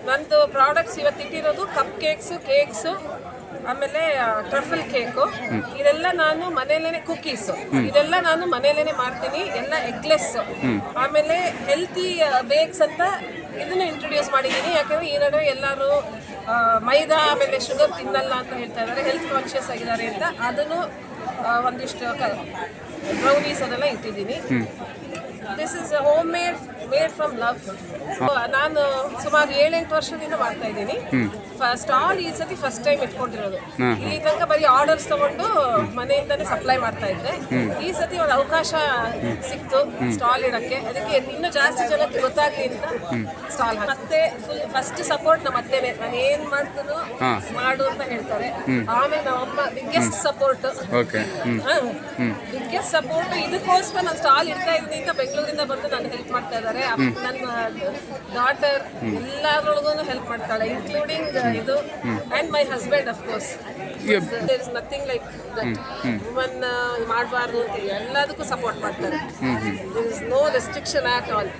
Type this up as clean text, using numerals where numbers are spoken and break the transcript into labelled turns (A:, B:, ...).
A: ನಂದು ಪ್ರಾಡಕ್ಟ್ಸ್ ಇವತ್ತು ಇಟ್ಟಿರೋದು cup cakes ಆಮೇಲೆ ಟ್ರಫಲ್ ಕೇಕು. ಇದೆಲ್ಲ ನಾನು ಮನೆಯಲ್ಲೇನೆ ಕುಕ್ಕೀಸು, ಇದೆಲ್ಲ ನಾನು ಮನೆಯಲ್ಲೇನೆ ಮಾಡ್ತೀನಿ, ಎಲ್ಲ ಎಗ್ಲೆಸ್. ಆಮೇಲೆ ಹೆಲ್ತಿ ಬೇಕ್ಸ್ ಅಂತ ಇದನ್ನು ಇಂಟ್ರೊಡ್ಯೂಸ್ ಮಾಡಿದ್ದೀನಿ. ಯಾಕಂದರೆ ಈ ನಡುವೆ ಎಲ್ಲರೂ ಮೈದಾ ಆಮೇಲೆ ಶುಗರ್ ತಿನ್ನಲ್ಲ ಅಂತ ಹೇಳ್ತಾ ಇದ್ದಾರೆ, ಹೆಲ್ತ್ ಕಾನ್ಷಿಯಸ್ ಆಗಿದ್ದಾರೆ ಅಂತ. ಅದನ್ನು ಒಂದಿಷ್ಟು ಬ್ರೌನೀಸ್ ಅದೆಲ್ಲ ಇಟ್ಟಿದ್ದೀನಿ. This is home made from love. ನಾನು ಸುಮಾರು 7-8 ವರ್ಷದಿಂದ ಮಾಡ್ತಾ ಇದ್ದೀನಿ. ಸ್ಟಾಲ್ ಈ ಸತಿ ಫಸ್ಟ್ ಟೈಮ್ ಇಟ್ಕೊಂಡಿರೋದು. ಇಲ್ಲಿ ತನಕ ಬರೀ ಆರ್ಡರ್ಸ್ ತಗೊಂಡು ಮನೆಯಿಂದಾನೇ ಸಪ್ಲೈ ಮಾಡ್ತಾ ಇದ್ದೆ. ಈ ಸತಿ ಒಂದು ಅವಕಾಶ ಸಿಕ್ತು ಸ್ಟಾಲ್ ಇಡಕ್ಕೆ, ಅದಕ್ಕೆ ಇನ್ನೂ ಜಾಸ್ತಿ ಜನಕ್ಕೆ ಗೊತ್ತಾಗ್ಲಿ ಅಂತ ಸ್ಟಾಲ್. ಮತ್ತೆ ಫಸ್ಟ್ ಸಪೋರ್ಟ್ ನಮ್ಮ ಅತ್ತೆನೇ, ನಾನು ಏನ್ ಮಾಡ್ತೀನೋ ಮಾಡು ಅಂತ ಹೇಳ್ತಾರೆ. ಆಮೇಲೆ ನಮ್ಮಮ್ಮ ಬಿಗ್ಗೆಸ್ಟ್ ಸಪೋರ್ಟ್. ಇದಕ್ಕೋಸ್ಕರ ನಾನು ಸ್ಟಾಲ್ ಇಡ್ತಾ ಇದ್ದೀನಿ ಅಂತ ಬೆಂಗಳೂರಿಂದ ಬಂದು ನಾನು ಹೆಲ್ಪ್ ಮಾಡ್ತಾ ಇದ್ದಾರೆ. ನನ್ನ ಡಾಟರ್ ಎಲ್ಲರೊಳಗೂ ಹೆಲ್ಪ್ ಮಾಡ್ತಾಳೆ, ಇನ್ಕ್ಲೂಡಿಂಗ್ ಇದು and my husband of course. There is nothing like that. Woman ಮಾಡಬಾರ್ದು ಅಂತ ಎಲ್ಲದಕ್ಕೂ ಸಪೋರ್ಟ್ ಮಾಡ್ತಾರೆ. There is no restriction at all.